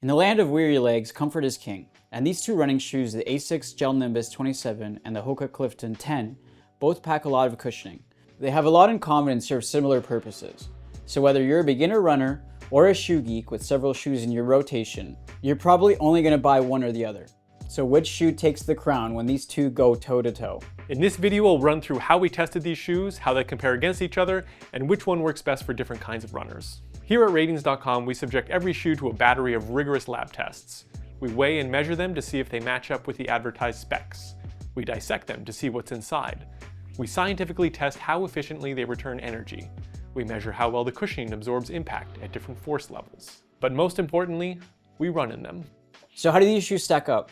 In the land of weary legs, comfort is king, and these two running shoes, the ASICS GEL NIMBUS 27 and the Hoka Clifton 10, both pack a lot of cushioning. They have a lot in common and serve similar purposes. So whether you're a beginner runner or a shoe geek with several shoes in your rotation, you're probably only going to buy one or the other. So which shoe takes the crown when these two go toe to toe? In this video, we'll run through how we tested these shoes, how they compare against each other, and which one works best for different kinds of runners. Here at Ratings.com, we subject every shoe to a battery of rigorous lab tests. We weigh and measure them to see if they match up with the advertised specs. We dissect them to see what's inside. We scientifically test how efficiently they return energy. We measure how well the cushioning absorbs impact at different force levels. But most importantly, we run in them. So how do these shoes stack up?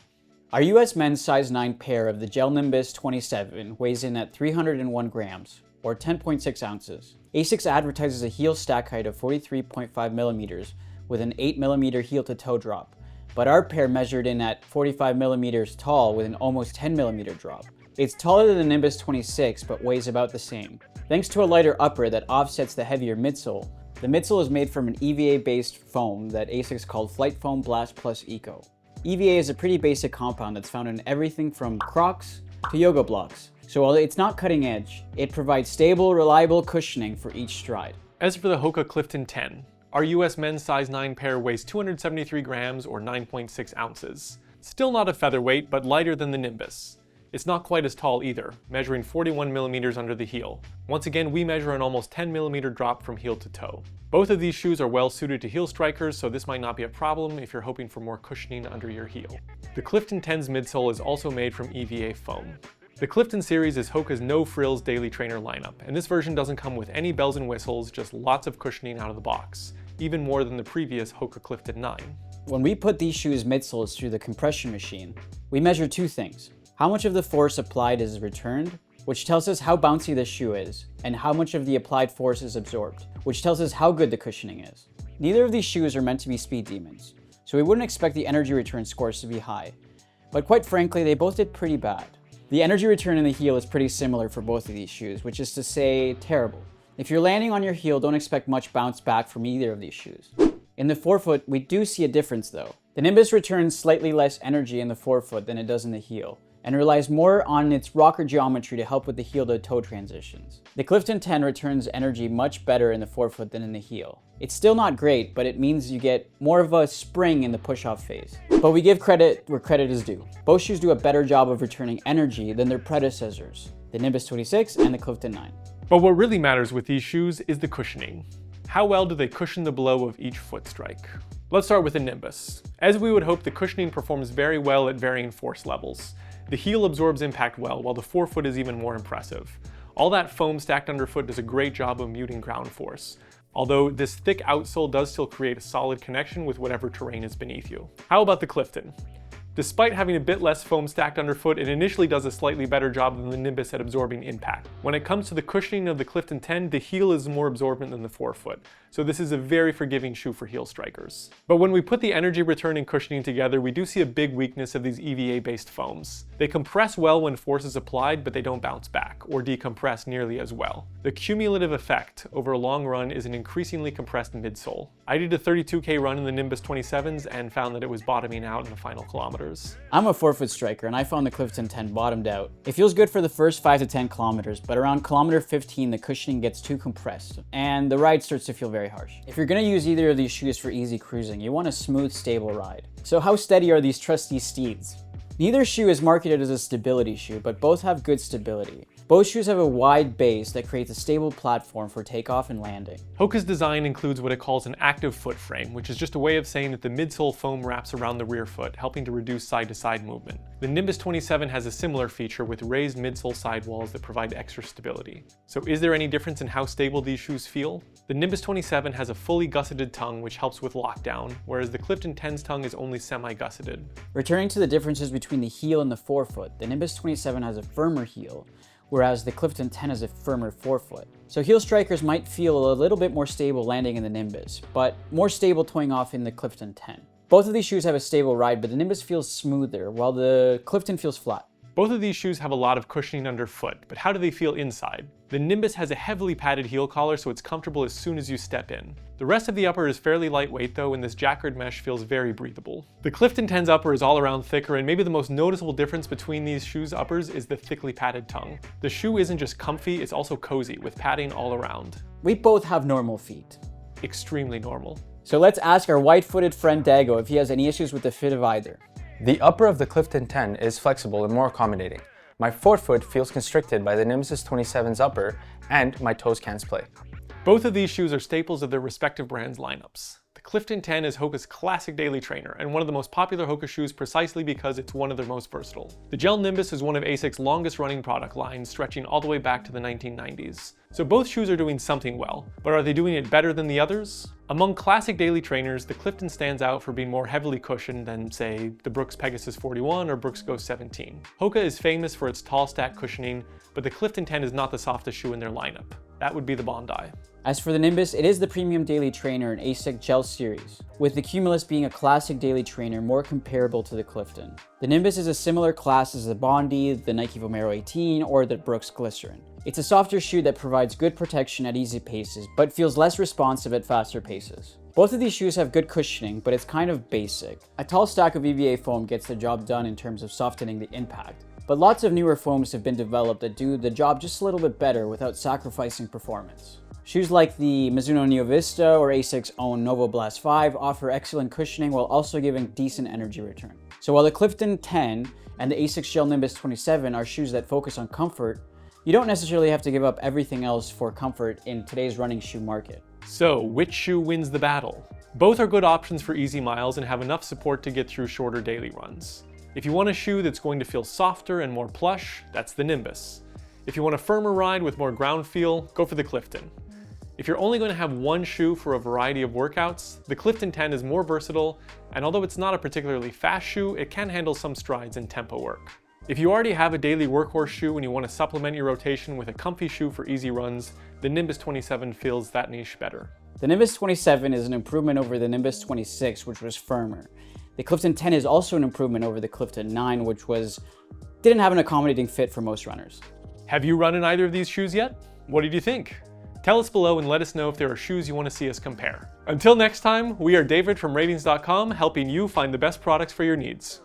Our US men's size 9 pair of the Gel Nimbus 27 weighs in at 301 grams, or 10.6 ounces. ASICS advertises a heel stack height of 43.5 millimeters with an 8 millimeter heel to toe drop, but our pair measured in at 45 millimeters tall with an almost 10 millimeter drop. It's taller than the Nimbus 26, but weighs about the same. Thanks to a lighter upper that offsets the heavier midsole, the midsole is made from an EVA-based foam that ASICS called Flight Foam Blast Plus Eco. EVA is a pretty basic compound that's found in everything from Crocs to yoga blocks. So while it's not cutting edge, it provides stable, reliable cushioning for each stride. As for the Hoka Clifton 10, our US men's size 9 pair weighs 273 grams or 9.6 ounces. Still not a featherweight, but lighter than the Nimbus. It's not quite as tall either, measuring 41 millimeters under the heel. Once again, we measure an almost 10 millimeter drop from heel to toe. Both of these shoes are well suited to heel strikers, so this might not be a problem if you're hoping for more cushioning under your heel. The Clifton 10's midsole is also made from EVA foam. The Clifton series is Hoka's no-frills daily trainer lineup, and this version doesn't come with any bells and whistles, just lots of cushioning out of the box, even more than the previous Hoka Clifton 9. When we put these shoes' midsoles through the compression machine, we measure two things. How much of the force applied is returned, which tells us how bouncy the shoe is, and how much of the applied force is absorbed, which tells us how good the cushioning is. Neither of these shoes are meant to be speed demons, so we wouldn't expect the energy return scores to be high. But quite frankly, they both did pretty bad. The energy return in the heel is pretty similar for both of these shoes, which is to say, terrible. If you're landing on your heel, don't expect much bounce back from either of these shoes. In the forefoot, we do see a difference though. The Nimbus returns slightly less energy in the forefoot than it does in the heel, and relies more on its rocker geometry to help with the heel to toe transitions. The Clifton 10 returns energy much better in the forefoot than in the heel. It's still not great, but it means you get more of a spring in the push-off phase. But we give credit where credit is due. Both shoes do a better job of returning energy than their predecessors, the Nimbus 26 and the Clifton 9. But what really matters with these shoes is the cushioning. How well do they cushion the blow of each foot strike? Let's start with the Nimbus. As we would hope, the cushioning performs very well at varying force levels. The heel absorbs impact well, while the forefoot is even more impressive. All that foam stacked underfoot does a great job of muting ground force, although this thick outsole does still create a solid connection with whatever terrain is beneath you. How about the Clifton? Despite having a bit less foam stacked underfoot, it initially does a slightly better job than the Nimbus at absorbing impact. When it comes to the cushioning of the Clifton 10, the heel is more absorbent than the forefoot, so this is a very forgiving shoe for heel strikers. But when we put the energy return and cushioning together, we do see a big weakness of these EVA-based foams. They compress well when force is applied, but they don't bounce back, or decompress nearly as well. The cumulative effect over a long run is an increasingly compressed midsole. I did a 32K run in the Nimbus 27s and found that it was bottoming out in the final kilometers. I'm a forefoot striker and I found the Clifton 10 bottomed out. It feels good for the first 5 to 10 kilometers, but around kilometer 15 the cushioning gets too compressed and the ride starts to feel very harsh. If you're going to use either of these shoes for easy cruising, you want a smooth, stable ride. So how steady are these trusty steeds? Neither shoe is marketed as a stability shoe, but both have good stability. Both shoes have a wide base that creates a stable platform for takeoff and landing. Hoka's design includes what it calls an active foot frame, which is just a way of saying that the midsole foam wraps around the rear foot, helping to reduce side-to-side movement. The Nimbus 27 has a similar feature with raised midsole sidewalls that provide extra stability. So is there any difference in how stable these shoes feel? The Nimbus 27 has a fully gusseted tongue, which helps with lockdown, whereas the Clifton 10's tongue is only semi-gusseted. Returning to the differences between the heel and the forefoot, the Nimbus 27 has a firmer heel, whereas the Clifton 10 has a firmer forefoot. So heel strikers might feel a little bit more stable landing in the Nimbus, but more stable toeing off in the Clifton 10. Both of these shoes have a stable ride, but the Nimbus feels smoother, while the Clifton feels flat. Both of these shoes have a lot of cushioning underfoot, but how do they feel inside? The Nimbus has a heavily padded heel collar, so it's comfortable as soon as you step in. The rest of the upper is fairly lightweight though, and this jacquard mesh feels very breathable. The Clifton 10's upper is all around thicker, and maybe the most noticeable difference between these shoes' uppers is the thickly padded tongue. The shoe isn't just comfy, it's also cozy, with padding all around. We both have normal feet. Extremely normal. So let's ask our white-footed friend Dago if he has any issues with the fit of either. The upper of the Clifton 10 is flexible and more accommodating. My forefoot feels constricted by the Nimbus 27's upper, and my toes can't splay. Both of these shoes are staples of their respective brands' lineups. The Clifton 10 is Hoka's classic daily trainer, and one of the most popular Hoka shoes precisely because it's one of their most versatile. The Gel Nimbus is one of ASIC's longest running product lines, stretching all the way back to the 1990s. So both shoes are doing something well, but are they doing it better than the others? Among classic daily trainers, the Clifton stands out for being more heavily cushioned than, say, the Brooks Pegasus 41 or Brooks Ghost 17. Hoka is famous for its tall stack cushioning, but the Clifton 10 is not the softest shoe in their lineup. That would be the Bondi. As for the Nimbus, it is the premium daily trainer in ASICS Gel series, with the Cumulus being a classic daily trainer more comparable to the Clifton. The Nimbus is a similar class as the Bondi, the Nike Vomero 18, or the Brooks Glycerin. It's a softer shoe that provides good protection at easy paces, but feels less responsive at faster paces. Both of these shoes have good cushioning, but it's kind of basic. A tall stack of EVA foam gets the job done in terms of softening the impact, but lots of newer foams have been developed that do the job just a little bit better without sacrificing performance. Shoes like the Mizuno Neo Vista or ASIC's own Novo Blast 5 offer excellent cushioning while also giving decent energy return. So while the Clifton 10 and the ASICS Gel Nimbus 27 are shoes that focus on comfort, you don't necessarily have to give up everything else for comfort in today's running shoe market. So, which shoe wins the battle? Both are good options for easy miles and have enough support to get through shorter daily runs. If you want a shoe that's going to feel softer and more plush, that's the Nimbus. If you want a firmer ride with more ground feel, go for the Clifton. If you're only going to have one shoe for a variety of workouts, the Clifton 10 is more versatile, and although it's not a particularly fast shoe, it can handle some strides in tempo work. If you already have a daily workhorse shoe and you want to supplement your rotation with a comfy shoe for easy runs, the Nimbus 27 fills that niche better. The Nimbus 27 is an improvement over the Nimbus 26, which was firmer. The Clifton 10 is also an improvement over the Clifton 9, which didn't have an accommodating fit for most runners. Have you run in either of these shoes yet? What did you think? Tell us below and let us know if there are shoes you want to see us compare. Until next time, we are David from Ratings.com, helping you find the best products for your needs.